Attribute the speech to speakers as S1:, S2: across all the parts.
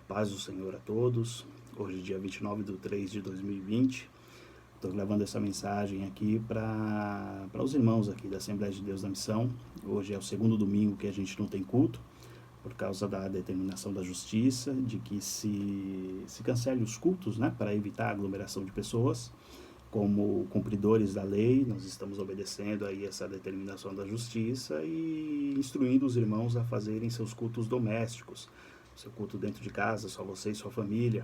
S1: Paz do Senhor a todos. Hoje, dia 29/3/2020, estou gravando essa mensagem aqui para os irmãos aqui da Assembleia de Deus da Missão. Hoje é o segundo domingo que a gente não tem culto, por causa da determinação da Justiça, de que se cancele os cultos, né, para evitar a aglomeração de pessoas. Como cumpridores da lei, nós estamos obedecendo aí essa determinação da Justiça e instruindo os irmãos a fazerem seus cultos domésticos, seu culto dentro de casa, só você e sua família.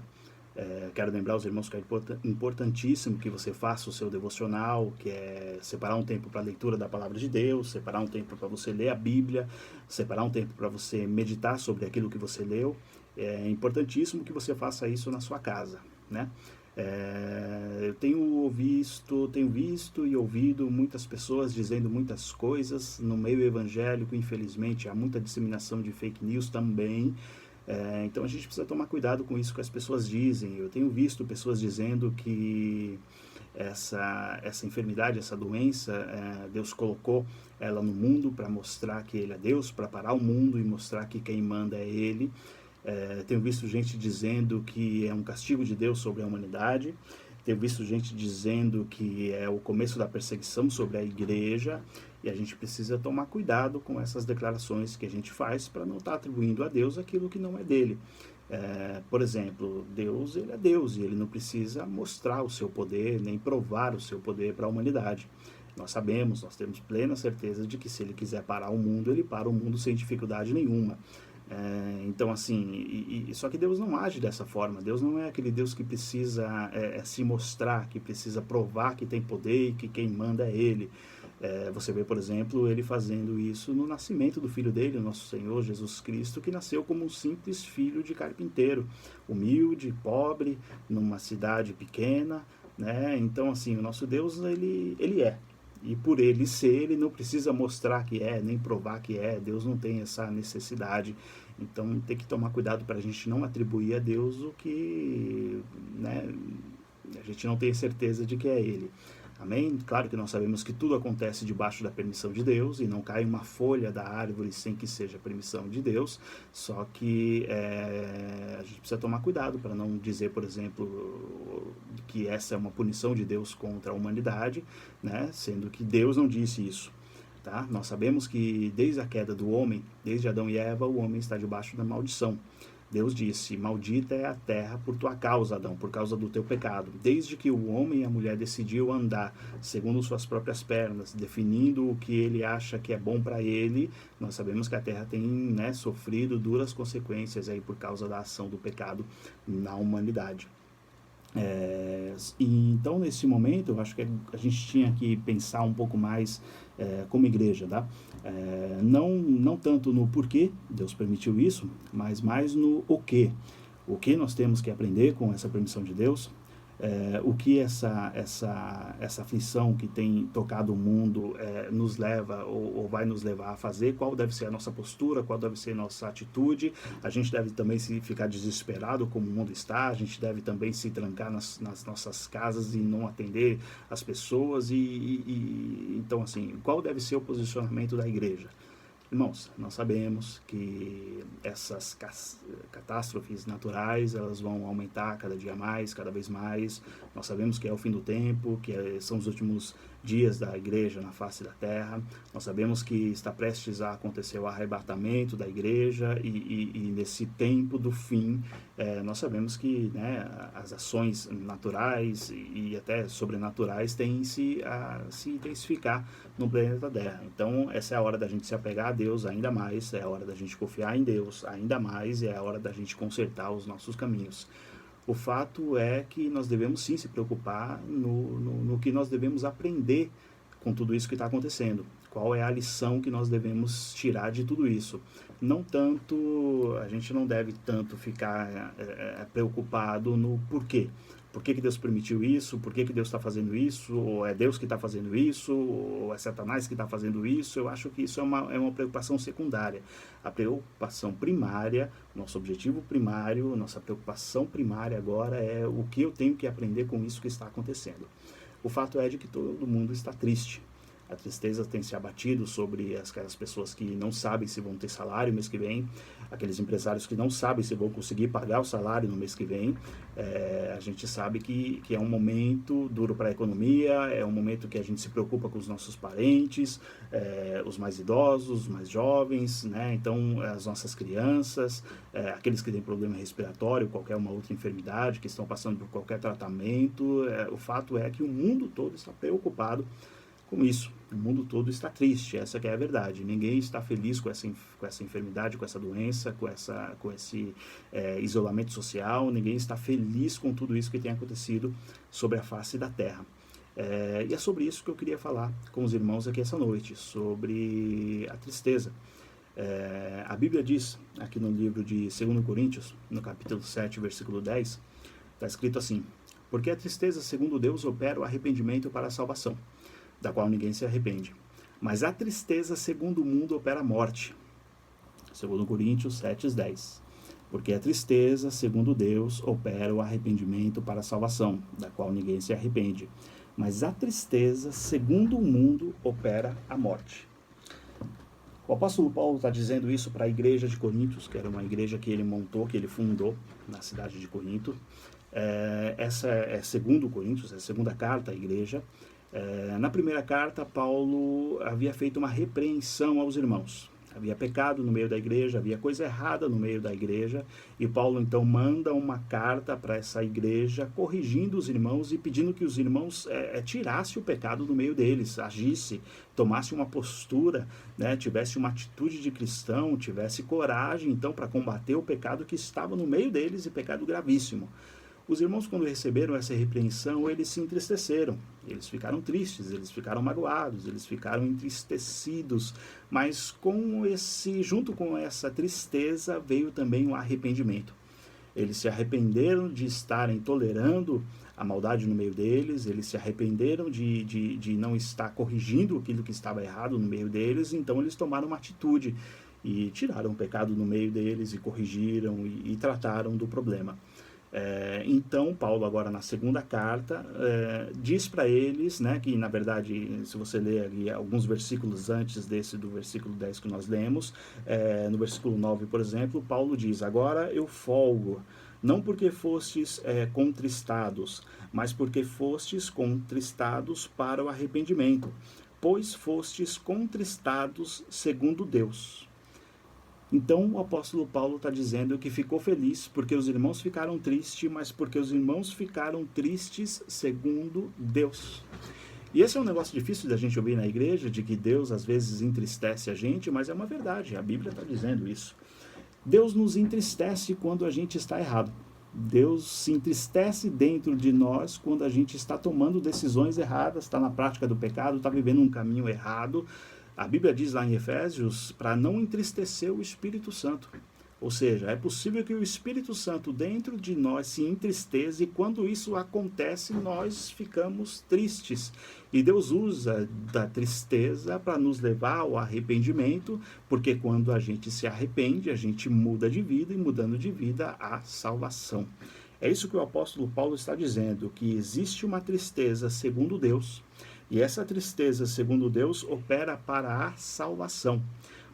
S1: Quero lembrar os irmãos que é importantíssimo que você faça o seu devocional, que é separar um tempo para a leitura da Palavra de Deus, separar um tempo para você ler a Bíblia, separar um tempo para você meditar sobre aquilo que você leu. É importantíssimo que você faça isso na sua casa, né? Eu tenho visto e ouvido muitas pessoas dizendo muitas coisas no meio evangélico. Infelizmente há muita disseminação de fake news também. Então a gente precisa tomar cuidado com isso que as pessoas dizem. Eu tenho visto pessoas dizendo que essa enfermidade, essa doença, Deus colocou ela no mundo para mostrar que Ele é Deus, para parar o mundo e mostrar que quem manda é Ele. Tenho visto gente dizendo que é um castigo de Deus sobre a humanidade. Tenho visto gente dizendo que é o começo da perseguição sobre a igreja. E a gente precisa tomar cuidado com essas declarações que a gente faz para não estar atribuindo a Deus aquilo que não é dele. Por exemplo, Deus, ele é Deus e ele não precisa mostrar o seu poder, nem provar o seu poder para a humanidade. Nós temos plena certeza de que se ele quiser parar o mundo, ele para o mundo sem dificuldade nenhuma. Então assim, só que Deus não age dessa forma. Deus não é aquele Deus que precisa se mostrar, que precisa provar que tem poder e que quem manda é Ele. Você vê, por exemplo, Ele fazendo isso no nascimento do Filho dele, o nosso Senhor Jesus Cristo, que nasceu como um simples filho de carpinteiro, humilde, pobre, numa cidade pequena, né? Então assim, o nosso Deus, ele é. E por ele ser, ele não precisa mostrar que é, nem provar que é. Deus não tem essa necessidade. Então tem que tomar cuidado para a gente não atribuir a Deus o que, né, a gente não tem certeza de que é Ele. Amém? Claro que nós sabemos que tudo acontece debaixo da permissão de Deus e não cai uma folha da árvore sem que seja permissão de Deus, só que a gente precisa tomar cuidado para não dizer, por exemplo, que essa é uma punição de Deus contra a humanidade, né? Sendo que Deus não disse isso. Tá? Nós sabemos que desde a queda do homem, desde Adão e Eva, o homem está debaixo da maldição. Deus disse: maldita é a terra por tua causa, Adão, por causa do teu pecado. Desde que o homem e a mulher decidiu andar segundo suas próprias pernas, definindo o que ele acha que é bom para ele, nós sabemos que a terra tem, né, sofrido duras consequências aí por causa da ação do pecado na humanidade. Então, nesse momento, eu acho que a gente tinha que pensar um pouco mais como igreja, tá? Não tanto no porquê Deus permitiu isso, mas mais no o que. O que nós temos que aprender com essa permissão de Deus, o que essa aflição que tem tocado o mundo nos leva ou vai nos levar a fazer, qual deve ser a nossa postura, qual deve ser a nossa atitude. A gente deve também se ficar desesperado como o mundo está, a gente deve também se trancar nas nossas casas e não atender as pessoas. Então assim, qual deve ser o posicionamento da igreja? Irmãos, nós sabemos que essas catástrofes naturais, elas vão aumentar cada dia mais, cada vez mais. Nós sabemos que é o fim do tempo, que são os últimos dias da igreja na face da terra. Nós sabemos que está prestes a acontecer o arrebatamento da igreja e nesse tempo do fim, nós sabemos que, né, as ações naturais e até sobrenaturais têm a se intensificar no planeta Terra. Então, essa é a hora da gente se apegar a Deus ainda mais, é a hora da gente confiar em Deus ainda mais, e é a hora da gente consertar os nossos caminhos. O fato é que nós devemos sim se preocupar no que nós devemos aprender com tudo isso que está acontecendo. Qual é a lição que nós devemos tirar de tudo isso? A gente não deve tanto ficar preocupado no porquê. Por que Deus permitiu isso? Por que Deus está fazendo isso? Ou é Deus que está fazendo isso? Ou é Satanás que está fazendo isso? Eu acho que isso é uma preocupação secundária. A preocupação primária, nosso objetivo primário, nossa preocupação primária agora é o que eu tenho que aprender com isso que está acontecendo. O fato é de que todo mundo está triste. A tristeza tem se abatido sobre aquelas pessoas que não sabem se vão ter salário mês que vem, aqueles empresários que não sabem se vão conseguir pagar o salário no mês que vem. A gente sabe que é um momento duro para a economia, é um momento que a gente se preocupa com os nossos parentes, os mais idosos, os mais jovens, né? Então as nossas crianças, aqueles que têm problema respiratório, qualquer uma outra enfermidade, que estão passando por qualquer tratamento. O fato é que o mundo todo está preocupado com isso. O mundo todo está triste, essa que é a verdade. Ninguém está feliz com essa enfermidade, com essa doença, com esse isolamento social. Ninguém está feliz com tudo isso que tem acontecido sobre a face da terra. E é sobre isso que eu queria falar com os irmãos aqui essa noite, sobre a tristeza. A Bíblia diz, aqui no livro de 2 Coríntios, no capítulo 7, versículo 10, está escrito assim: porque a tristeza, segundo Deus, opera o arrependimento para a salvação, da qual ninguém se arrepende. Mas a tristeza, segundo o mundo, opera a morte. 2 Coríntios 7:10. Porque a tristeza, segundo Deus, opera o arrependimento para a salvação, da qual ninguém se arrepende. Mas a tristeza, segundo o mundo, opera a morte. O apóstolo Paulo está dizendo isso para a igreja de Corinto, que era uma igreja que ele montou, que ele fundou na cidade de Corinto. Essa é 2 Coríntios, é a segunda carta à igreja. Na primeira carta, Paulo havia feito uma repreensão aos irmãos. Havia pecado no meio da igreja, havia coisa errada no meio da igreja, e Paulo então manda uma carta para essa igreja corrigindo os irmãos e pedindo que os irmãos tirassem o pecado do meio deles, agisse, tomasse uma postura, né, tivesse uma atitude de cristão, tivesse coragem então para combater o pecado que estava no meio deles, e pecado gravíssimo. Os irmãos, quando receberam essa repreensão, eles se entristeceram, eles ficaram tristes, eles ficaram magoados, eles ficaram entristecidos, mas junto com essa tristeza veio também o arrependimento. Eles se arrependeram de estarem tolerando a maldade no meio deles, eles se arrependeram de não estar corrigindo aquilo que estava errado no meio deles, então eles tomaram uma atitude e tiraram o pecado no meio deles e corrigiram e trataram do problema. Então, Paulo agora na segunda carta diz para eles, né, que na verdade, se você ler ali alguns versículos antes do versículo 10 que nós lemos, no versículo 9, por exemplo, Paulo diz: agora eu folgo, não porque fostes contristados, mas porque fostes contristados para o arrependimento, pois fostes contristados segundo Deus. Então o apóstolo Paulo está dizendo que ficou feliz porque os irmãos ficaram tristes, mas porque os irmãos ficaram tristes segundo Deus. E esse é um negócio difícil da gente ouvir na igreja, de que Deus às vezes entristece a gente, mas é uma verdade, a Bíblia está dizendo isso. Deus nos entristece quando a gente está errado. Deus se entristece dentro de nós quando a gente está tomando decisões erradas, está na prática do pecado, está vivendo um caminho errado. A Bíblia diz lá em Efésios para não entristecer o Espírito Santo. Ou seja, é possível que o Espírito Santo dentro de nós se entristeça, e quando isso acontece, nós ficamos tristes. E Deus usa da tristeza para nos levar ao arrependimento, porque quando a gente se arrepende, a gente muda de vida, e mudando de vida, há salvação. É isso que o apóstolo Paulo está dizendo, que existe uma tristeza segundo Deus, e essa tristeza, segundo Deus, opera para a salvação.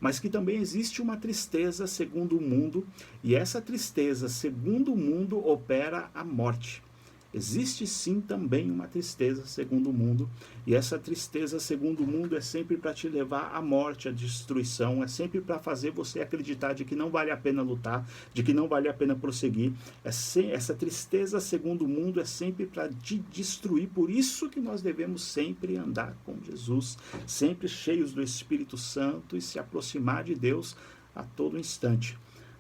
S1: Mas que também existe uma tristeza segundo o mundo, e essa tristeza, segundo o mundo, opera a morte. Existe sim também uma tristeza segundo o mundo, e essa tristeza segundo o mundo é sempre para te levar à morte, à destruição, é sempre para fazer você acreditar de que não vale a pena lutar, de que não vale a pena prosseguir. Essa tristeza segundo o mundo é sempre para te destruir. Por isso que nós devemos sempre andar com Jesus, sempre cheios do Espírito Santo, e se aproximar de Deus a todo instante.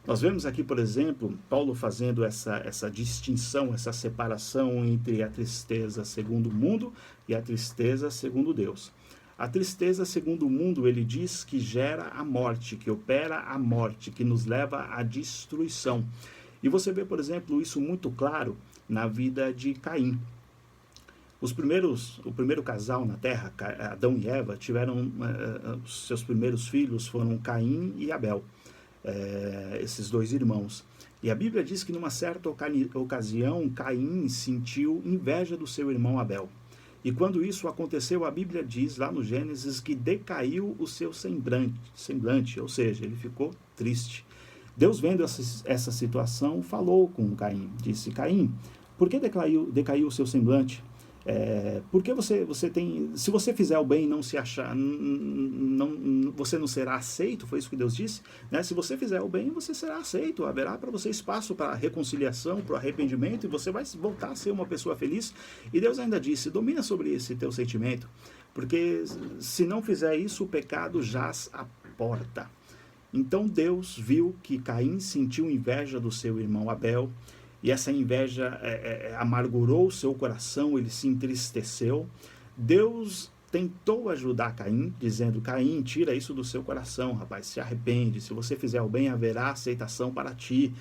S1: Nós vemos aqui, por exemplo, Paulo fazendo essa distinção, essa separação entre a tristeza segundo o mundo e a tristeza segundo Deus. A tristeza segundo o mundo, ele diz que gera a morte, que opera a morte, que nos leva à destruição. E você vê, por exemplo, isso muito claro na vida de Caim. O primeiro casal na terra, Adão e Eva, tiveram seus primeiros filhos, foram Caim e Abel. Esses dois irmãos. E a Bíblia diz que numa certa ocasião, Caim sentiu inveja do seu irmão Abel. E quando isso aconteceu, a Bíblia diz lá no Gênesis que decaiu o seu semblante, ou seja, ele ficou triste. Deus, vendo essa situação, falou com Caim. Disse: Caim, por que decaiu o seu semblante? Porque você tem, se você fizer o bem e não se achar, você não será aceito, foi isso que Deus disse, né? Se você fizer o bem, você será aceito, haverá para você espaço para reconciliação, para arrependimento, e você vai voltar a ser uma pessoa feliz. E Deus ainda disse: domina sobre esse teu sentimento, porque se não fizer isso, o pecado jaz à porta. Então Deus viu que Caim sentiu inveja do seu irmão Abel, e essa inveja amargurou o seu coração, ele se entristeceu. Deus tentou ajudar Caim, dizendo: Caim, tira isso do seu coração, rapaz, se arrepende, se você fizer o bem, haverá aceitação para ti,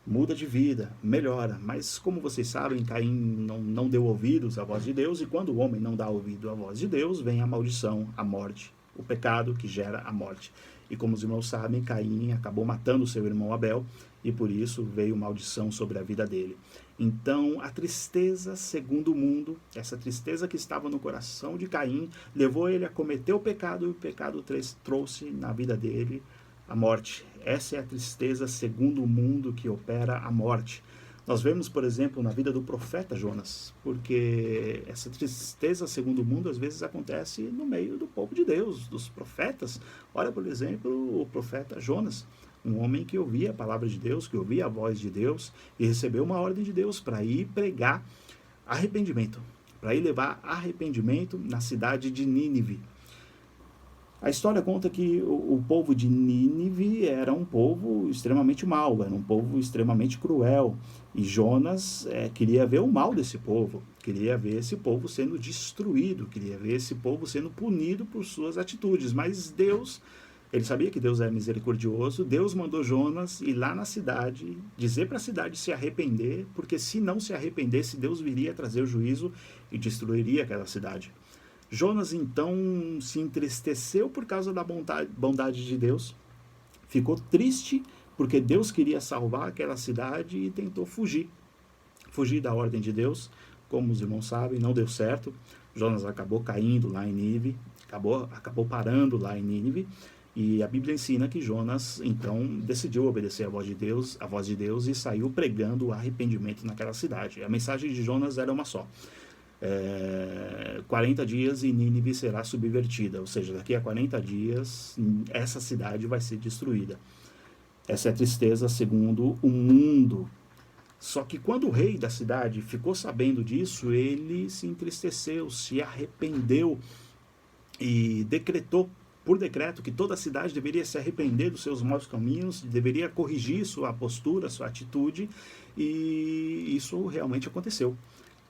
S1: muda de vida, melhora. Mas como vocês sabem, Caim não deu ouvidos à voz de Deus, e quando o homem não dá ouvido à voz de Deus, vem a maldição, a morte, o pecado que gera a morte. E como os irmãos sabem, Caim acabou matando seu irmão Abel, e por isso veio maldição sobre a vida dele. Então, a tristeza segundo o mundo, essa tristeza que estava no coração de Caim, levou ele a cometer o pecado, e o pecado trouxe na vida dele a morte. Essa é a tristeza segundo o mundo que opera a morte. Nós vemos, por exemplo, na vida do profeta Jonas, porque essa tristeza segundo o mundo às vezes acontece no meio do povo de Deus, dos profetas. Olha, por exemplo, o profeta Jonas, um homem que ouvia a palavra de Deus, que ouvia a voz de Deus, e recebeu uma ordem de Deus para ir pregar arrependimento, para ir levar arrependimento na cidade de Nínive. A história conta que o povo de Nínive era um povo extremamente mau, era um povo extremamente cruel. E Jonas queria ver o mal desse povo, queria ver esse povo sendo destruído, queria ver esse povo sendo punido por suas atitudes. Mas Deus, ele sabia que Deus era misericordioso, Deus mandou Jonas ir lá na cidade, dizer para a cidade se arrepender, porque se não se arrependesse, Deus viria trazer o juízo e destruiria aquela cidade. Jonas, então, se entristeceu por causa da bondade de Deus, ficou triste porque Deus queria salvar aquela cidade e tentou fugir da ordem de Deus. Como os irmãos sabem, não deu certo. Jonas acabou caindo lá em Nínive, acabou parando lá em Nínive, e a Bíblia ensina que Jonas, então, decidiu obedecer a voz de Deus e saiu pregando o arrependimento naquela cidade. A mensagem de Jonas era uma só: 40 dias e Nínive será subvertida, ou seja, daqui a 40 dias essa cidade vai ser destruída. Essa é a tristeza segundo o mundo. Só que quando o rei da cidade ficou sabendo disso, ele se entristeceu, se arrependeu e decretou por decreto que toda a cidade deveria se arrepender dos seus maus caminhos, deveria corrigir sua postura, sua atitude, e isso realmente aconteceu.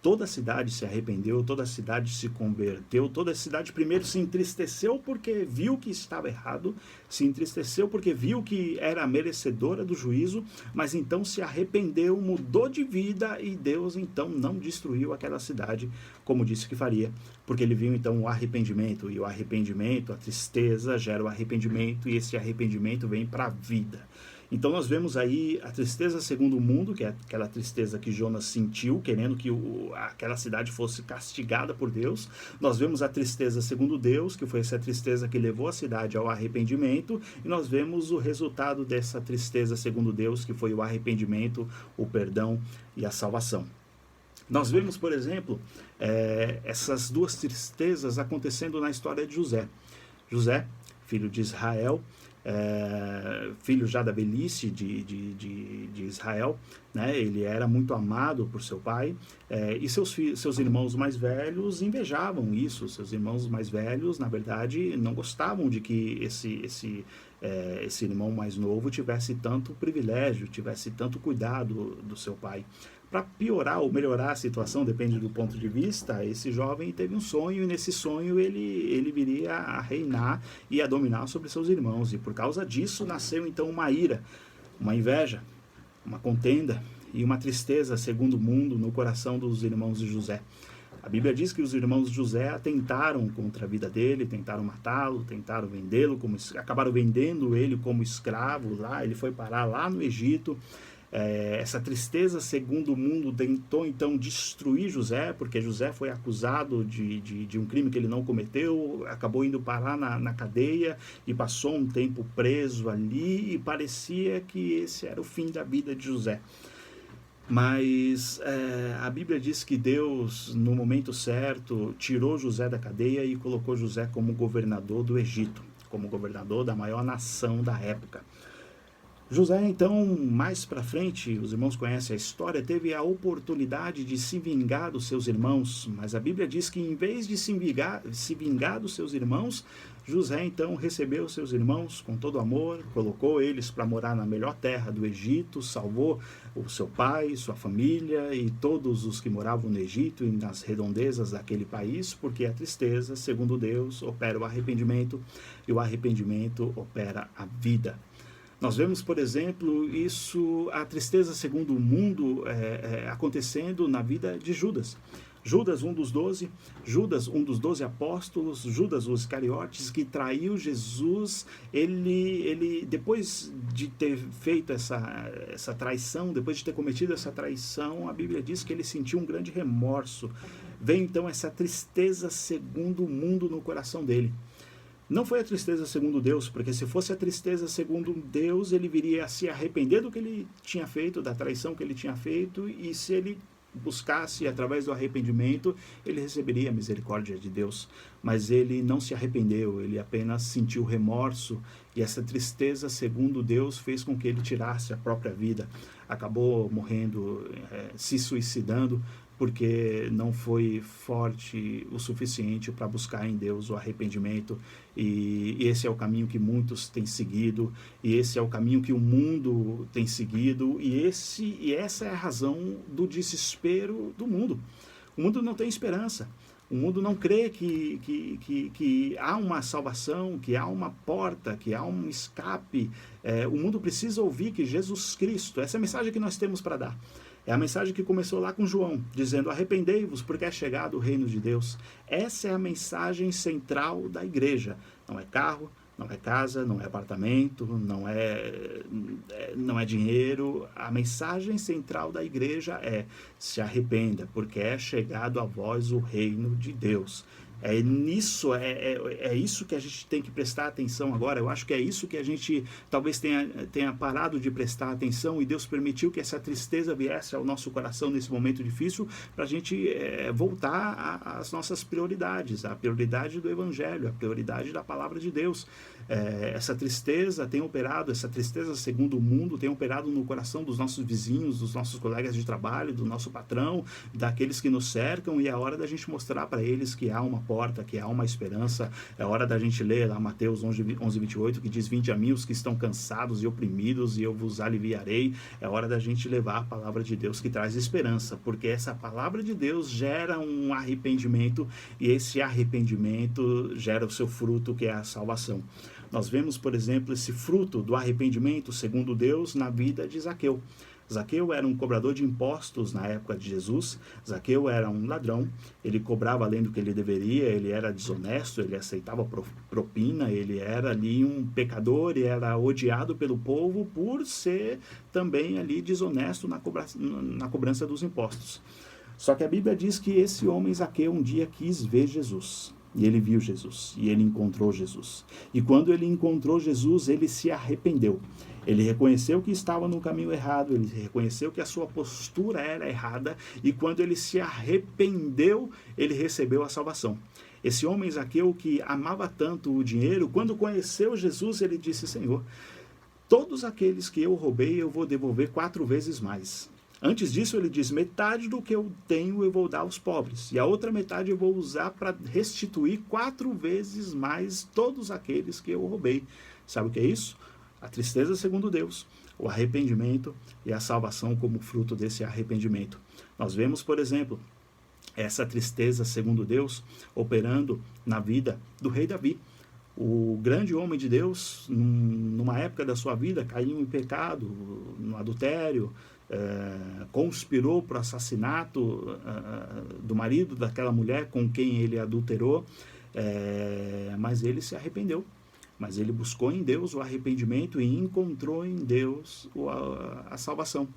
S1: Toda a cidade se arrependeu, toda a cidade se converteu, toda a cidade primeiro se entristeceu porque viu que estava errado, se entristeceu porque viu que era merecedora do juízo, mas então se arrependeu, mudou de vida, e Deus então não destruiu aquela cidade como disse que faria, porque ele viu então o arrependimento, e o arrependimento, a tristeza gera o arrependimento, e esse arrependimento vem para a vida. Então nós vemos aí a tristeza segundo o mundo, que é aquela tristeza que Jonas sentiu, querendo que aquela cidade fosse castigada por Deus. Nós vemos a tristeza segundo Deus, que foi essa tristeza que levou a cidade ao arrependimento. E nós vemos o resultado dessa tristeza segundo Deus, que foi o arrependimento, o perdão e a salvação. Nós vemos, por exemplo, essas duas tristezas acontecendo na história de José. José, filho de Israel, filho já da velhice de Israel, né? Ele era muito amado por seu pai, e seus irmãos mais velhos invejavam isso. Seus irmãos mais velhos, na verdade, não gostavam de que esse irmão mais novo tivesse tanto privilégio, tivesse tanto cuidado do seu pai. Para piorar ou melhorar a situação, depende do ponto de vista, esse jovem teve um sonho, e nesse sonho ele viria a reinar e a dominar sobre seus irmãos. E por causa disso nasceu então uma ira, uma inveja, uma contenda e uma tristeza segundo o mundo no coração dos irmãos de José. A Bíblia diz que os irmãos de José atentaram contra a vida dele, tentaram matá-lo, tentaram vendê-lo, acabaram vendendo ele como escravo lá. Ele foi parar lá no Egito. Essa tristeza segundo o mundo tentou então destruir José, porque José foi acusado de um crime que ele não cometeu, acabou indo parar na cadeia e passou um tempo preso ali, e parecia que esse era o fim da vida de José. Mas a Bíblia diz que Deus, no momento certo, tirou José da cadeia e colocou José como governador do Egito, como governador da maior nação da época. José, então, mais para frente, os irmãos conhecem a história, teve a oportunidade de se vingar dos seus irmãos, mas a Bíblia diz que em vez de se vingar dos seus irmãos, José então recebeu seus irmãos com todo amor, colocou eles para morar na melhor terra do Egito, salvou o seu pai, sua família e todos os que moravam no Egito e nas redondezas daquele país, porque a tristeza, segundo Deus, opera o arrependimento e o arrependimento opera a vida. Nós vemos, por exemplo, a tristeza segundo o mundo acontecendo na vida de Judas. Judas, um dos 12 apóstolos, Judas, os Iscariotes, que traiu Jesus, ele depois de ter feito essa traição, depois de ter cometido essa traição, a Bíblia diz que ele sentiu um grande remorso. Vem então essa tristeza segundo o mundo no coração dele. Não foi a tristeza segundo Deus, porque se fosse a tristeza segundo Deus, ele viria a se arrepender do que ele tinha feito, da traição que ele tinha feito, e se ele buscasse através do arrependimento, ele receberia a misericórdia de Deus. Mas ele não se arrependeu, ele apenas sentiu remorso, e essa tristeza segundo Deus fez com que ele tirasse a própria vida. Acabou morrendo, se suicidando, porque não foi forte o suficiente para buscar em Deus o arrependimento, e esse é o caminho que muitos têm seguido, e esse é o caminho que o mundo tem seguido, e essa é a razão do desespero do mundo. O mundo não tem esperança, o mundo não crê que há uma salvação, que há uma porta, que há um escape. O mundo precisa ouvir que Jesus Cristo, essa é a mensagem que nós temos para dar. É a mensagem que começou lá com João, dizendo: arrependei-vos, porque é chegado o reino de Deus. Essa é a mensagem central da igreja. Não é carro, não é casa, não é apartamento, não é dinheiro. A mensagem central da igreja é: se arrependa, porque é chegado a vós o reino de Deus. É isso que a gente tem que prestar atenção agora. Eu acho que é isso que a gente talvez tenha parado de prestar atenção, e Deus permitiu que essa tristeza viesse ao nosso coração nesse momento difícil, para a gente voltar às nossas prioridades, a prioridade do Evangelho, a prioridade da palavra de Deus. Essa tristeza segundo o mundo tem operado no coração dos nossos vizinhos, dos nossos colegas de trabalho, do nosso patrão, daqueles que nos cercam, e é hora da gente mostrar para eles que há uma porta, que há uma esperança. É hora da gente ler lá Mateus 11:28, que diz: vinde a mim os que estão cansados e oprimidos, e eu vos aliviarei. É hora da gente levar a palavra de Deus, que traz esperança, porque essa palavra de Deus gera um arrependimento, e esse arrependimento gera o seu fruto, que é a salvação. Nós vemos, por exemplo, esse fruto do arrependimento segundo Deus na vida de Zaqueu. Zaqueu era um cobrador de impostos na época de Jesus. Zaqueu era um ladrão, ele cobrava além do que ele deveria, ele era desonesto, ele aceitava propina, ele era ali um pecador e era odiado pelo povo por ser também ali desonesto na cobrança dos impostos. Só que a Bíblia diz que esse homem Zaqueu um dia quis ver Jesus. E ele viu Jesus, e ele encontrou Jesus. E quando ele encontrou Jesus, ele se arrependeu. Ele reconheceu que estava no caminho errado, ele reconheceu que a sua postura era errada, e quando ele se arrependeu, ele recebeu a salvação. Esse homem Zaqueu, que amava tanto o dinheiro, quando conheceu Jesus, ele disse: Senhor, todos aqueles que eu roubei, eu vou devolver 4 vezes mais. Antes disso, ele diz: metade do que eu tenho eu vou dar aos pobres, e a outra metade eu vou usar para restituir 4 vezes mais todos aqueles que eu roubei. Sabe o que é isso? A tristeza segundo Deus, o arrependimento e a salvação como fruto desse arrependimento. Nós vemos, por exemplo, essa tristeza segundo Deus operando na vida do rei Davi. O grande homem de Deus, numa época da sua vida, caiu em pecado, no adultério, conspirou para o assassinato do marido daquela mulher com quem ele adulterou, mas ele se arrependeu. Mas ele buscou em Deus o arrependimento e encontrou em Deus a salvação.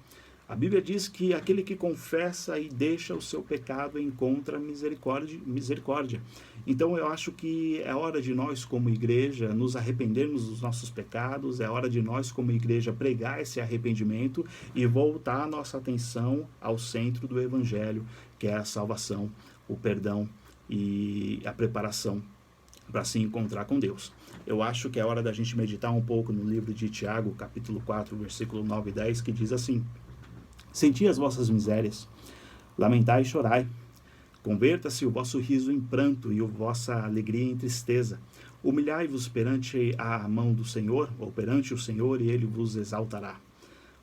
S1: A Bíblia diz que aquele que confessa e deixa o seu pecado encontra misericórdia. Então eu acho que é hora de nós como igreja nos arrependermos dos nossos pecados, é hora de nós como igreja pregar esse arrependimento e voltar a nossa atenção ao centro do Evangelho, que é a salvação, o perdão e a preparação para se encontrar com Deus. Eu acho que é hora da gente meditar um pouco no livro de Tiago, capítulo 4, versículo 9 e 10, que diz assim: Senti as vossas misérias, lamentai e chorai. Converta-se o vosso riso em pranto e a vossa alegria em tristeza. Humilhai-vos perante a mão do Senhor, ou perante o Senhor, e ele vos exaltará.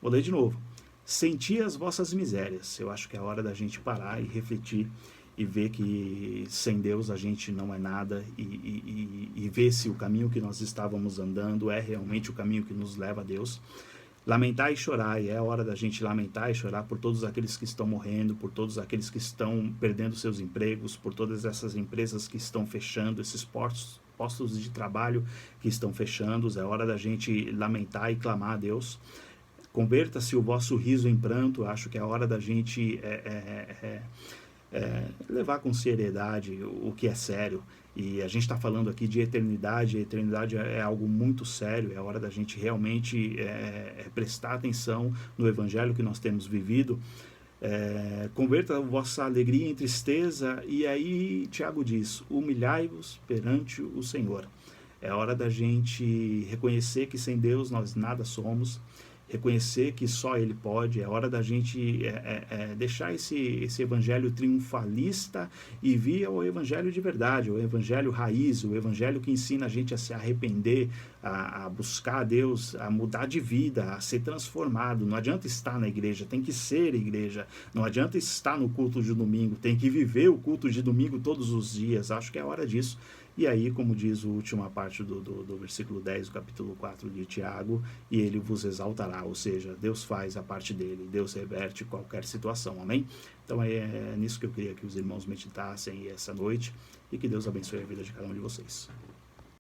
S1: Vou ler de novo. Senti as vossas misérias. Eu acho que é hora da gente parar e refletir e ver que sem Deus a gente não é nada e ver se o caminho que nós estávamos andando é realmente o caminho que nos leva a Deus. Lamentar e chorar, e é hora da gente lamentar e chorar por todos aqueles que estão morrendo, por todos aqueles que estão perdendo seus empregos, por todas essas empresas que estão fechando, esses postos de trabalho que estão fechando. É hora da gente lamentar e clamar a Deus. Converta-se o vosso riso em pranto. Acho que é hora da gente levar com seriedade o que é sério. E a gente está falando aqui de eternidade. A eternidade é algo muito sério. É hora da gente realmente prestar atenção no evangelho que nós temos vivido. Converta a vossa alegria em tristeza. E aí Tiago diz: humilhai-vos perante o Senhor. É hora da gente reconhecer que sem Deus nós nada somos, reconhecer que só Ele pode. É hora da gente deixar esse evangelho triunfalista e vir ao evangelho de verdade, o evangelho raiz, o evangelho que ensina a gente a se arrepender, a buscar a Deus, a mudar de vida, a ser transformado. Não adianta estar na igreja, tem que ser igreja. Não adianta estar no culto de domingo, tem que viver o culto de domingo todos os dias. Acho que é hora disso. E aí, como diz a última parte do versículo 10 do capítulo 4 de Tiago, e ele vos exaltará, ou seja, Deus faz a parte dele, Deus reverte qualquer situação, amém? Então é nisso que eu queria que os irmãos meditassem essa noite, e que Deus abençoe a vida de cada um de vocês.